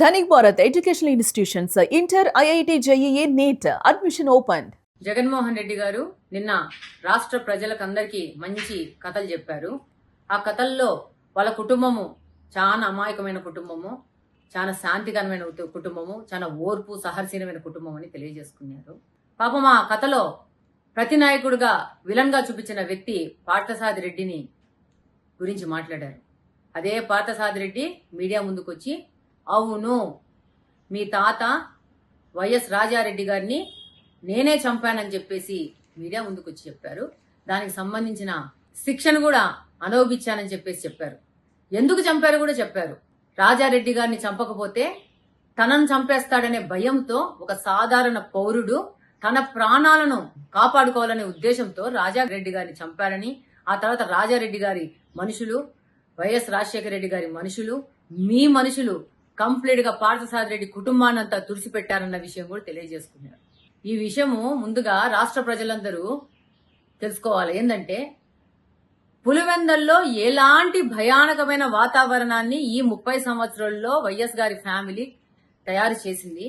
Dhanik Bharat educational institutions inter IIT JEE NEET admission open. Jaganmohan Reddy గారు నిన్న రాష్ట్ర ప్రజలకందరికీ మంచి కథలు చెప్పారు. ఆ కథల్లో వాళ్ళ కుటుంబము చాలా అమాయకమైన కుటుంబము, చాలా శాంతికరమైన కుటుంబము, చాలా ఓర్పు సహర్శీలమైన కుటుంబం అని తెలియజేసుకున్నారు. పాపం ఆ కథలో ప్రతి నాయకుడిగా విలన్ గా చూపించిన వ్యక్తి పార్థసారథి రెడ్డిని గురించి మాట్లాడారు. అదే పార్థసారథి రెడ్డి మీడియా ముందుకొచ్చి, అవును మీ తాత వైఎస్ రాజారెడ్డి గారిని నేనే చంపానని చెప్పేసి మీడియా ముందుకు వచ్చి చెప్పారు. దానికి సంబంధించిన శిక్షను కూడా అనుభవించానని చెప్పేసి చెప్పారు. ఎందుకు చంపారు కూడా చెప్పారు. రాజారెడ్డి గారిని చంపకపోతే తనను చంపేస్తాడనే భయంతో ఒక సాధారణ పౌరుడు తన ప్రాణాలను కాపాడుకోవాలనే ఉద్దేశంతో రాజారెడ్డి గారిని చంపారని, ఆ తర్వాత రాజారెడ్డి గారి మనుషులు, వైఎస్ రాజశేఖర రెడ్డి గారి మనుషులు, మీ మనుషులు కంప్లీట్ గా పార్థసారథి రెడ్డి కుటుంబాన్నంతా తుడిచిపెట్టారన్న విషయం కూడా తెలియజేసుకున్నారు. ఈ విషయము ముందుగా రాష్ట్ర ప్రజలందరూ తెలుసుకోవాలి. ఏంటంటే పులివెందల్లో ఎలాంటి భయానకమైన వాతావరణాన్ని ఈ 30 సంవత్సరాల్లో వైఎస్ గారి ఫ్యామిలీ తయారు చేసింది.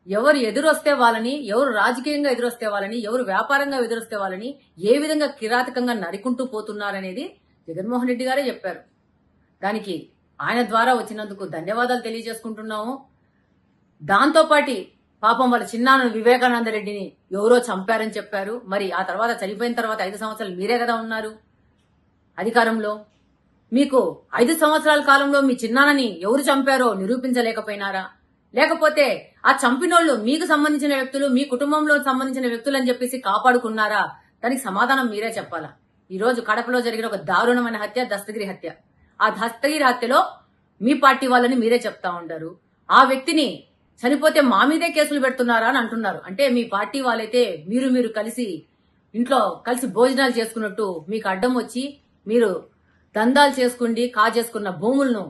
ఎవరు ఎదురొస్తే వాళ్ళని, ఎవరు రాజకీయంగా ఎదురొస్తే వాళ్ళని, ఎవరు వ్యాపారంగా ఎదురొస్తే వాళ్ళని ఏ విధంగా కిరాతకంగా నరికుంటూ పోతున్నారనేది జగన్మోహన్ రెడ్డి గారే చెప్పారు. దానికి ఆయన ద్వారా వచ్చినందుకు ధన్యవాదాలు తెలియజేసుకుంటున్నాము. దాంతోపాటి పాపం వాళ్ళ చిన్నాన్న వివేకానంద రెడ్డిని ఎవరో చంపారని చెప్పారు. మరి ఆ తర్వాత చనిపోయిన తర్వాత 5 సంవత్సరాలు మీరే కదా ఉన్నారు అధికారంలో. మీకు 5 సంవత్సరాల కాలంలో మీ చిన్నాన్నని ఎవరు చంపారో నిరూపించలేకపోయినారా? లేకపోతే ఆ చంపినోళ్ళు మీకు సంబంధించిన వ్యక్తులు, మీ కుటుంబంలో సంబంధించిన వ్యక్తులు అని చెప్పేసి కాపాడుకున్నారా? దానికి సమాధానం మీరే చెప్పాలా. ఈ రోజు కడపలో జరిగిన ఒక దారుణమైన హత్య, దస్తగిరి హత్య. ఆ దస్తగిరి హత్యలో మీ పార్టీ వాళ్ళని మీరే చెప్తా ఉంటారు. ఆ వ్యక్తిని చనిపోతే మా మీదే కేసులు పెడుతున్నారా అని అంటున్నారు. అంటే మీ పార్టీ వాళ్ళైతే మీరు కలిసి ఇంట్లో కలిసి భోజనాలు చేసుకున్నట్టు మీకు అడ్డం వచ్చి మీరు దందాలు చేసుకుండి కాజేసుకున్న భూములను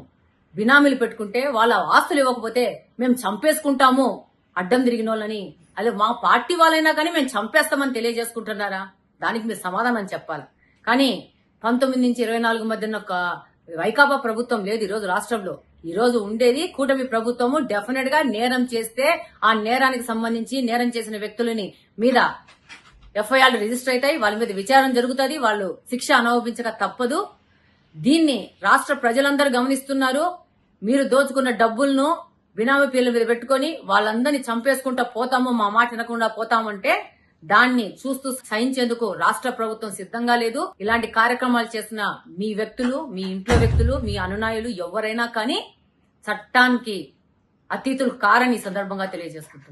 బినామీలు పెట్టుకుంటే వాళ్ళ ఆస్తులు ఇవ్వకపోతే మేము చంపేసుకుంటాము అడ్డం తిరిగిన వాళ్ళని, అదే మా పార్టీ వాళ్ళైనా కానీ మేము చంపేస్తామని తెలియజేసుకుంటున్నారా? దానికి మీరు సమాధానం చెప్పాలి. కానీ 19 నుంచి 24 మధ్యన ఒక వైకాపా ప్రభుత్వం లేదు ఈరోజు రాష్ట్రంలో. ఈ రోజు ఉండేది కూటమి ప్రభుత్వము. డెఫినెట్ గా నేరం చేస్తే ఆ నేరానికి సంబంధించి నేరం చేసిన వ్యక్తులని మీద ఎఫ్ఐఆర్లు రిజిస్టర్ అవుతాయి, వాళ్ళ మీద విచారణ జరుగుతుంది, వాళ్ళు శిక్ష అనుభవించక తప్పదు. దీన్ని రాష్ట్ర ప్రజలందరూ గమనిస్తున్నారు. మీరు దోచుకున్న డబ్బులను బినామీ పేర్ల మీద పెట్టుకుని వాళ్ళందరినీ చంపేసుకుంటా పోతాము, మా మాట వినకుండా పోతామంటే దాన్ని చూస్తూ సహించేందుకు రాష్ట్ర ప్రభుత్వం సిద్ధంగా లేదు. ఇలాంటి కార్యక్రమాలు చేసిన మీ వ్యక్తులు, మీ ఇంట్లో వ్యక్తులు, మీ అనునాయులు ఎవరైనా కానీ చట్టానికి అతీతులు కారని సందర్భంగా తెలియజేసుకుంటున్నారు.